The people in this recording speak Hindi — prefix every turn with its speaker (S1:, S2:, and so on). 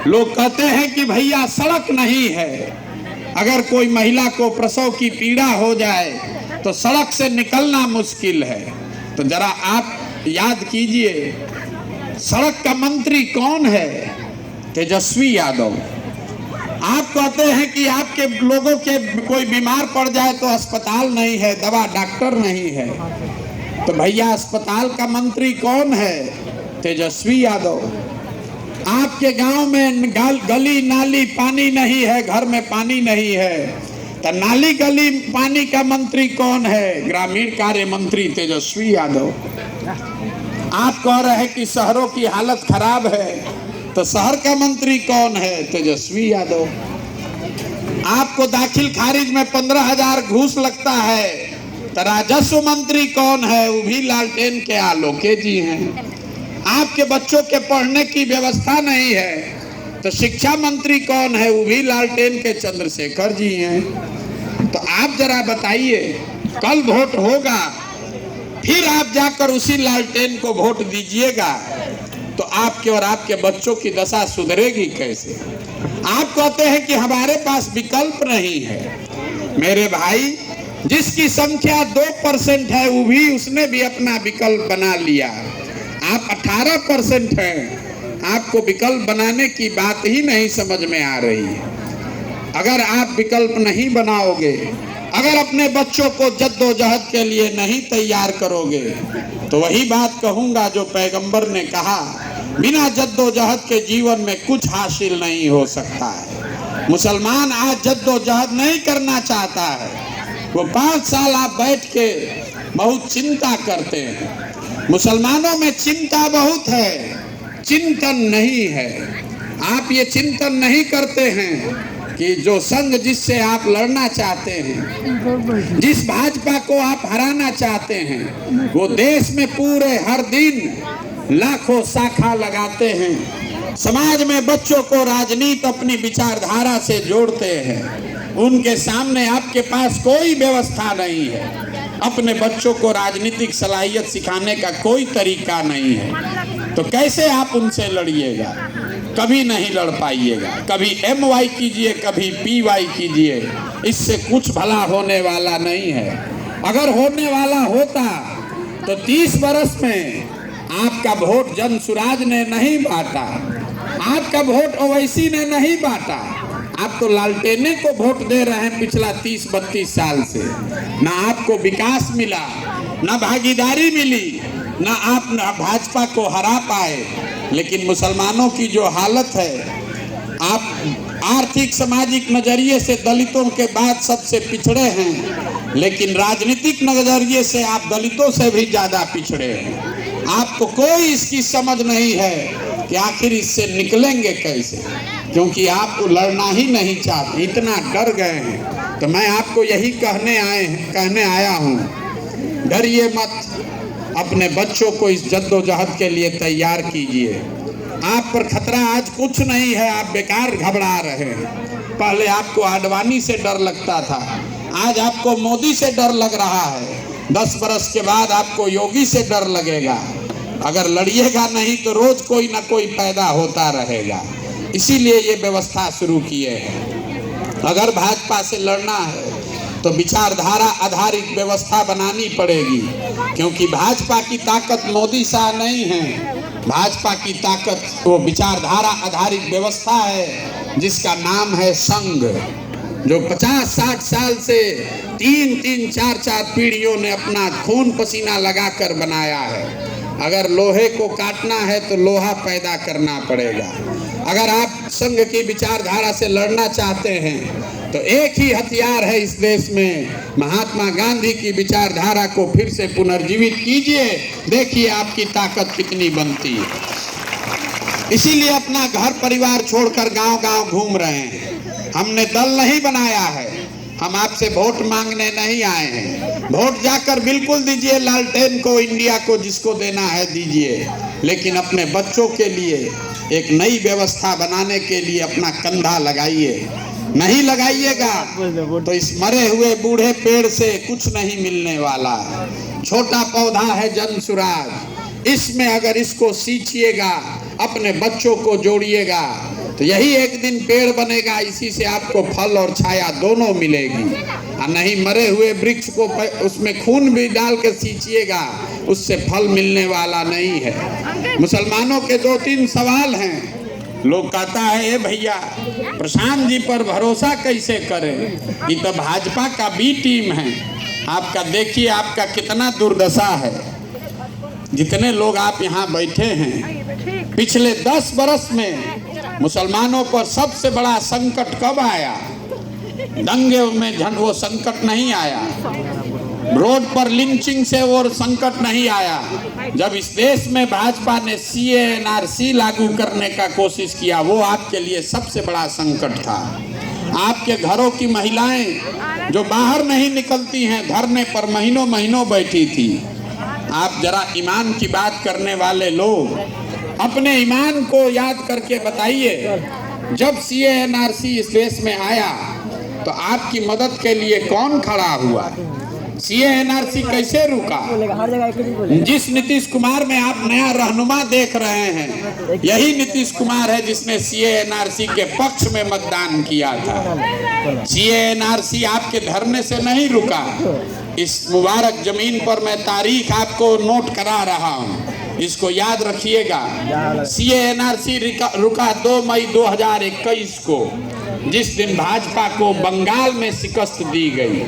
S1: लोग कहते हैं कि भैया सड़क नहीं है, अगर कोई महिला को प्रसव की पीड़ा हो जाए तो सड़क से निकलना मुश्किल है। तो जरा आप याद कीजिए, सड़क का मंत्री कौन है? तेजस्वी यादव। आप कहते हैं कि आपके लोगों के कोई बीमार पड़ जाए तो अस्पताल नहीं है, दवा डॉक्टर नहीं है, तो भैया अस्पताल का मंत्री कौन है? तेजस्वी यादव। आपके गांव में गली नाली पानी नहीं है, घर में पानी नहीं है, तो नाली गली पानी का मंत्री कौन है? ग्रामीण कार्य मंत्री तेजस्वी यादव। आप कह रहे हैं कि शहरों की हालत खराब है, तो शहर का मंत्री कौन है? तेजस्वी यादव। आपको दाखिल खारिज में 15,000 घूस लगता है, तो राजस्व मंत्री कौन है? वो भी लालटेन के आलोके जी हैं। आपके बच्चों के पढ़ने की व्यवस्था नहीं है, तो शिक्षा मंत्री कौन है? वो भी लालटेन के चंद्रशेखर जी हैं। तो आप जरा बताइए, कल वोट होगा, फिर आप जाकर उसी लालटेन को वोट दीजिएगा, तो आपके और आपके बच्चों की दशा सुधरेगी कैसे? आप कहते हैं कि हमारे पास विकल्प नहीं है। मेरे भाई, जिसकी संख्या 2% है, वो भी उसने भी अपना विकल्प बना लिया। आप 18% हैं, आपको विकल्प बनाने की बात ही नहीं समझ में आ रही है। अगर आप विकल्प नहीं बनाओगे, अगर अपने बच्चों को जद्दोजहद के लिए नहीं तैयार करोगे, तो वही बात कहूंगा जो पैगंबर ने कहा, बिना जद्दोजहद के जीवन में कुछ हासिल नहीं हो सकता है। मुसलमान आज जद्दोजहद नहीं करना चाहता है। वो 5 साल आप बैठ के बहुत चिंता करते हैं। मुसलमानों में चिंता बहुत है, चिंतन नहीं है। आप ये चिंतन नहीं करते हैं कि जो संघ जिससे आप लड़ना चाहते हैं, जिस भाजपा को आप हराना चाहते हैं, वो देश में पूरे हर दिन लाखों शाखा लगाते हैं। समाज में बच्चों को राजनीति अपनी विचारधारा से जोड़ते हैं। उनके सामने आपके पास कोई व्यवस्था नहीं है। अपने बच्चों को राजनीतिक सलाहियत सिखाने का कोई तरीका नहीं है, तो कैसे आप उनसे लड़िएगा? कभी नहीं लड़ पाइएगा। कभी MY कीजिए, कभी PY कीजिए, इससे कुछ भला होने वाला नहीं है। अगर होने वाला होता तो 30 वर्ष में आपका वोट जनसुराज ने नहीं बांटा, आपका वोट ओवैसी ने नहीं बांटा। आप तो लालटेने को वोट दे रहे हैं पिछला 30-32 साल से। ना आपको विकास मिला, ना भागीदारी मिली, ना आप भाजपा को हरा पाए। लेकिन मुसलमानों की जो हालत है, आप आर्थिक सामाजिक नजरिए से दलितों के बाद सबसे पिछड़े हैं, लेकिन राजनीतिक नजरिए से आप दलितों से भी ज्यादा पिछड़े हैं। आपको कोई इसकी समझ नहीं है कि आखिर इससे निकलेंगे कैसे, क्योंकि आप लड़ना ही नहीं चाहते, इतना डर गए हैं। तो मैं आपको यही कहने आया हूँ, डरिए मत, अपने बच्चों को इस जद्दोजहद के लिए तैयार कीजिए। आप पर खतरा आज कुछ नहीं है, आप बेकार घबरा रहे हैं। पहले आपको आडवाणी से डर लगता था, आज आपको मोदी से डर लग रहा है। 10 बरस के बाद आपको योगी से डर लगेगा। अगर लड़िएगा नहीं तो रोज कोई ना कोई पैदा होता रहेगा। इसीलिए ये व्यवस्था शुरू किए हैं। अगर भाजपा से लड़ना है तो विचारधारा आधारित व्यवस्था बनानी पड़ेगी, क्योंकि भाजपा की ताकत मोदी शाह नहीं है। भाजपा की ताकत वो विचारधारा आधारित व्यवस्था है जिसका नाम है संघ, जो 50-60 साल से 3-3, 4-4 पीढ़ियों ने अपना खून पसीना लगाकर बनाया है। अगर लोहे को काटना है तो लोहा पैदा करना पड़ेगा। अगर आप संघ की विचारधारा से लड़ना चाहते हैं तो एक ही हथियार है इस देश में, महात्मा गांधी की विचारधारा को फिर से पुनर्जीवित कीजिए, देखिए आपकी ताकत कितनी बनती है। इसीलिए अपना घर परिवार छोड़कर गांव-गांव घूम रहे हैं। हमने दल नहीं बनाया है, हम आपसे वोट मांगने नहीं आए हैं। वोट जाकर बिल्कुल दीजिए लालटेन को, इंडिया को जिसको देना है दीजिए, लेकिन अपने बच्चों के लिए एक नई व्यवस्था बनाने के लिए अपना कंधा लगाइए। नहीं लगाइएगा तो इस मरे हुए बूढ़े पेड़ से कुछ नहीं मिलने वाला। छोटा पौधा है जनसुराज, इसमें अगर इसको सींचिएगा, अपने बच्चों को जोड़िएगा, तो यही एक दिन पेड़ बनेगा, इसी से आपको फल और छाया दोनों मिलेगी। और नहीं मरे हुए वृक्ष को उसमें खून भी डाल के सींचिएगा, उससे फल मिलने वाला नहीं है। मुसलमानों के 2-3 सवाल हैं। लोग कहता है ए भैया प्रशांत जी पर भरोसा कैसे करें, ये तो भाजपा का बी टीम है। आपका देखिए आपका कितना दुर्दशा है। जितने लोग आप यहाँ बैठे हैं, पिछले 10 बरस में मुसलमानों पर सबसे बड़ा संकट कब आया? दंगे में वो संकट नहीं आया, रोड पर लिंचिंग से वो संकट नहीं आया। जब इस देश में भाजपा ने CA/NRC लागू करने का कोशिश किया, वो आपके लिए सबसे बड़ा संकट था। आपके घरों की महिलाएं जो बाहर नहीं निकलती हैं, धरने पर महीनों महीनों बैठी थी। आप जरा ईमान की बात करने वाले लोग अपने ईमान को याद करके बताइए, जब CA/NRC इस देश में आया तो आपकी मदद के लिए कौन खड़ा हुआ? CA/NRC कैसे रुका? जिस नीतीश कुमार में आप नया रहनुमा देख रहे हैं, यही नीतीश कुमार है जिसने CA/NRC के पक्ष में मतदान किया था। CA/NRC आपके धरने से नहीं रुका। इस मुबारक जमीन पर मैं तारीख आपको नोट करा रहा हूँ, इसको याद रखिएगा। CA/NRC रुका 2 मई 2021 को, जिस दिन भाजपा को बंगाल में शिकस्त दी गई।